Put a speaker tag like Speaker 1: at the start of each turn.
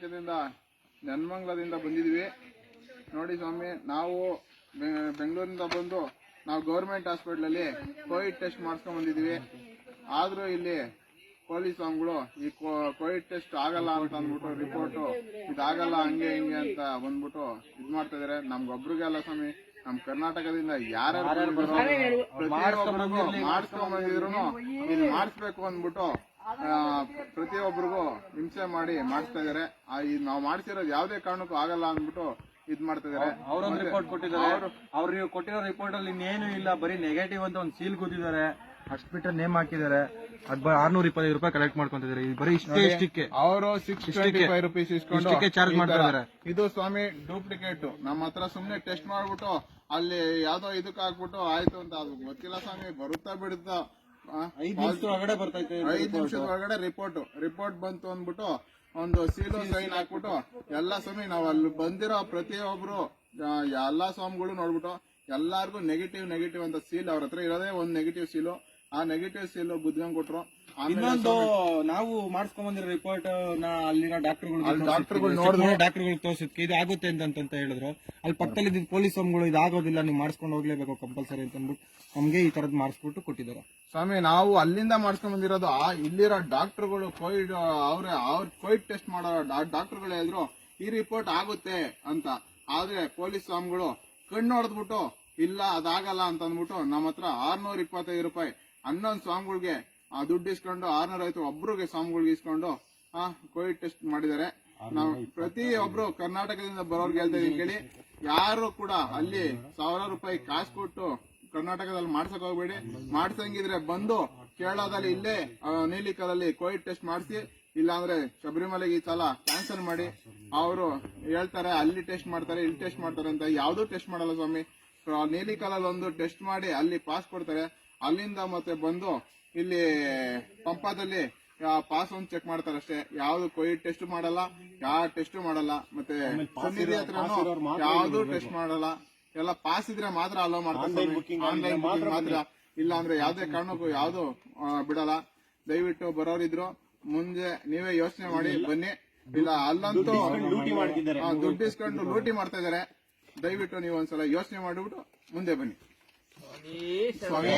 Speaker 1: ಕರ್ನಾಟಕದಿಂದ ನೆನ್ಮಂಗ್ಲದಿಂದ ಬಂದಿದ್ವಿ ನೋಡಿ ಸ್ವಾಮಿ. ನಾವು ಬೆಂಗಳೂರಿಂದ ಬಂದು ನಾವು ಗೌರ್ಮೆಂಟ್ ಹಾಸ್ಪಿಟ್ಲಲ್ಲಿ ಕೋವಿಡ್ ಟೆಸ್ಟ್ ಮಾಡಿಸ್ಕೊಂಡ್ ಬಂದಿದ್ವಿ. ಆದ್ರೂ ಇಲ್ಲಿ ಪೊಲೀಸ್ ಸ್ವಾಮಿಗಳು ಈ ಕೋವಿಡ್ ಟೆಸ್ಟ್ ಆಗಲ್ಲ ಅಂತ ಅಂದ್ಬಿಟ್ಟು ರಿಪೋರ್ಟ್ ಇದಾಗಲ್ಲ ಹಂಗೆ ಹಿಂಗೆ ಅಂತ ಬಂದ್ಬಿಟ್ಟು ಇದ್ ಮಾಡ್ತಾ ಇದಾರೆ. ನಮ್ಗೊಬ್ರಿಗೆಲ್ಲ ಸ್ವಾಮಿ, ನಮ್ ಕರ್ನಾಟಕದಿಂದ ಯಾರ್ಯಾರು ಪ್ರತಿಯೊಬ್ಬರಿಗೂ ಮಾಡಿಸ್ಕೊಂಡ್ ಬಂದಿದ್ರು ಇದು ಮಾಡಿಸ್ಬೇಕು ಅಂದ್ಬಿಟ್ಟು ಪ್ರತಿಯೊಬ್ಬರಿಗೂ ಹಿಂಸೆ ಮಾಡಿ ಮಾಡಿಸ್ತಾ ಇದಾರೆ. ನಾವು ಮಾಡಿಸಿರೋದು ಯಾವ್ದೇ ಕಾರಣಕ್ಕೂ ಆಗಲ್ಲ ಅಂದ್ಬಿಟ್ಟು ಇದ್ ಮಾಡ್ತಾ ಇದಾರೆ.
Speaker 2: ಅವರೊಂದು ರಿಪೋರ್ಟ್ ಕೊಟ್ಟಿದ್ದಾರೆ. ಅವ್ರು ನೀವು ಕೊಟ್ಟಿರೋ ರಿಪೋರ್ಟ್ ಅಲ್ಲಿ ಇನ್ನೇನು ಇಲ್ಲ, ಬರೀ ನೆಗೆಟಿವ್ ಅಂತ ಒಂದು ಸೀಲ್ ಕೂತಿದ್ದಾರೆ, ಅಷ್ಟು ಬಿಟ್ಟರೆ ನೇಮ್ ಹಾಕಿದ್ದಾರೆ. ಅದ್ 625 ರೂಪಾಯಿ ಕಲೆಕ್ಟ್ ಮಾಡ್ಕೊಂತಿದ್ದಾರೆ. ಬರೀ ಇಷ್ಟಕ್ಕೆ
Speaker 1: ಅವರು 625 ರೂಪೀಸ್ ಇಸ್ಕೊಂಡು
Speaker 2: ಚಾರ್ಜ್ ಮಾಡ್ತಾ ಇದ್ದಾರೆ.
Speaker 1: ಇದು ಸ್ವಾಮಿ ಡೂಪ್ಲಿಕೇಟ್. ನಮ್ಮ ಹತ್ರ ಸುಮ್ನೆ ಟೆಸ್ಟ್ ಮಾಡ್ಬಿಟ್ಟು ಅಲ್ಲಿ ಯಾವ್ದೋ ಇದಕ್ ಹಾಕ್ಬಿಟ್ಟು ಆಯ್ತು ಅಂತ ಅದು ಗೊತ್ತಿಲ್ಲ ಸ್ವಾಮಿ. ಬರುತ್ತಾ ಬಿಡುತ್ತಾ
Speaker 2: 5 ನಿಮಿಷದ ಒಳಗಡೆ ಬರ್ತೈತೆ.
Speaker 1: 5 ನಿಮಿಷದ ಒಳಗಡೆ ರಿಪೋರ್ಟ್ ಬಂತು ಅಂದ್ಬಿಟ್ಟು ಒಂದು ಸೀಲು ಸೈನ್ ಹಾಕ್ಬಿಟ್ಟು ಎಲ್ಲಾ ಸ್ವಾಮಿ ನಾವು ಅಲ್ಲಿ ಬಂದಿರೋ ಪ್ರತಿಯೊಬ್ರು ಎಲ್ಲಾ ಸ್ವಾಮಿಗಳು ನೋಡ್ಬಿಟ್ಟು ಎಲ್ಲಾರ್ಗು ನೆಗೆಟಿವ್ ಅಂತ ಸೀಲ್ ಅವ್ರ ಹತ್ರ ಇರೋದೇ ಒಂದ್ ನೆಗೆಟಿವ್ ಸೀಲು. ಆ ನೆಗೆಟಿವ್ ಸೀಲ್ ಬುದ್ಧಂಗ್ ಕೊಟ್ರು.
Speaker 2: ಇನ್ನೊಂದು ನಾವು ಮಾಡಿಸ್ಕೊಂಡ್ ಬಂದಿರೋ ರಿಪೋರ್ಟ್ ಅಲ್ಲಿನ ಡಾಕ್ಟರ್ಗಳು ತೋರ್ಸಿದ್ಕೆ ಇದು ಆಗುತ್ತೆ ಅಂತ ಹೇಳಿದ್ರು. ಅಲ್ಲಿ ಪಕ್ಕದಲ್ಲಿ ಪೊಲೀಸ್ ಸ್ವಾಮಿಗಳು ಇದಾಗೋದಿಲ್ಲ, ನೀವು ಮಾಡಿಸ್ಕೊಂಡು ಹೋಗ್ಲೇಬೇಕು ಕಂಪಲ್ಸರಿ ಅಂತ ಅಂದ್ಬಿಟ್ಟು ನಮ್ಗೆ ಈ ತರದ್ ಮಾಡಿಸ್ಬಿಟ್ಟು ಕೊಟ್ಟಿದ್ದಾರೆ.
Speaker 1: ಸ್ವಾಮಿ ನಾವು ಅಲ್ಲಿಂದ ಮಾಡಿಸ್ಕೊಂಡ್ ಬಂದಿರೋದು. ಇಲ್ಲಿರೋ ಡಾಕ್ಟರ್ಗಳು ಕೋವಿಡ್ ಅವ್ರ ಕೋವಿಡ್ ಟೆಸ್ಟ್ ಮಾಡೋ ಡಾಕ್ಟರ್ಗಳು ಹೇಳಿದ್ರು ಈ ರಿಪೋರ್ಟ್ ಆಗುತ್ತೆ ಅಂತ. ಆದ್ರೆ ಪೊಲೀಸ್ ಸ್ವಾಮಿಗಳು ಕಣ್ಣು ಹೊಡೆದ್ಬಿಟ್ಟು ಇಲ್ಲ ಅದಾಗಲ್ಲ ಅಂತ ಅಂದ್ಬಿಟ್ಟು ನಮ್ಮ ಹತ್ರ 625 ರೂಪಾಯಿ 11 ಸ್ವಾಮಿಗಳಿಗೆ ದುಡ್ಡು ಇಸ್ಕೊಂಡು 650 ಒಬ್ರಿಗೆ ಸ್ವಾಮಿಗಳಿಗೆ ಇಸ್ಕೊಂಡು ಕೋವಿಡ್ ಟೆಸ್ಟ್ ಮಾಡಿದ್ದಾರೆ. ನಾವು ಪ್ರತಿಯೊಬ್ರು ಕರ್ನಾಟಕದಿಂದ ಬರೋರ್ಗೆ ಹೇಳ್ತಾ ಇದೀನಿ ಕೇಳಿ, ಯಾರು ಕೂಡ ಅಲ್ಲಿ 1000 ರೂಪಾಯಿ ಕಾಸು ಕೊಟ್ಟು ಕರ್ನಾಟಕದಲ್ಲಿ ಮಾಡ್ಸಕ್ ಹೋಗ್ಬೇಡಿ. ಮಾಡ್ಸಂಗಿದ್ರೆ ಬಂದು ಕೇರಳದಲ್ಲಿ ಇಲ್ಲೇ ನೀಲಿಕದಲ್ಲಿ ಕೋವಿಡ್ ಟೆಸ್ಟ್ ಮಾಡಿಸಿ, ಇಲ್ಲಾಂದ್ರೆ ಶಬರಿಮಲೆಗೆ ಈ ಸಲ ಕ್ಯಾನ್ಸಲ್ ಮಾಡಿ. ಅವರು ಹೇಳ್ತಾರೆ ಅಲ್ಲಿ ಟೆಸ್ಟ್ ಮಾಡ್ತಾರೆ ಇಲ್ಲಿ ಟೆಸ್ಟ್ ಮಾಡ್ತಾರೆ ಅಂತ. ಯಾವ್ದು ಟೆಸ್ಟ್ ಮಾಡಲ್ಲ ಸ್ವಾಮಿ. ನೀಲಿಕಲಲ್ಲಿ ಒಂದು ಟೆಸ್ಟ್ ಮಾಡಿ ಅಲ್ಲಿ ಪಾಸ್ ಕೊಡ್ತಾರೆ. ಅಲ್ಲಿಂದ ಮತ್ತೆ ಬಂದು ಇಲ್ಲಿ ಪಂಪಾದಲ್ಲಿ ಪಾಸ್ ಒಂದು ಚೆಕ್ ಮಾಡ್ತಾರೆ ಅಷ್ಟೇ. ಯಾವ್ದು ಕೋವಿಡ್ ಟೆಸ್ಟ್ ಮಾಡಲ್ಲ, ಯಾವ ಟೆಸ್ಟ್ ಮಾಡಲ್ಲ. ಮತ್ತೆ ಸನ್ನಿಧಿ ಹತ್ರನು ಯಾವ್ದು ಟೆಸ್ಟ್ ಮಾಡಲ್ಲ. ಎಲ್ಲ ಪಾಸ್ ಇದ್ರೆ ಮಾತ್ರ ಅಲೋ ಮಾಡ್ತಾರೆ. ಆನ್ಲೈನ್ ಬುಕಿಂಗ್ ಮಾತ್ರ, ಇಲ್ಲ ಅಂದ್ರೆ ಯಾವ್ದೇ ಕಾರಣಕ್ಕೂ ಯಾವ್ದು ಬಿಡಲ್ಲ. ದಯವಿಟ್ಟು ಬರೋರಿದ್ರು ಮುಂದೆ ನೀವೇ ಯೋಚನೆ ಮಾಡಿ ಬನ್ನಿ. ಇಲ್ಲ ಅಲ್ಲಂತೂ ದುಡ್ಡು ಇಸ್ಕೊಂಡು ಲೂಟಿ ಮಾಡ್ತಾ ಇದಾರೆ. ದಯವಿಟ್ಟು ನೀವು ಒಂದ್ಸಲ ಯೋಚನೆ ಮಾಡಿಬಿಟ್ಟು ಮುಂದೆ ಬನ್ನಿ. ಸ್ವಾಮಿ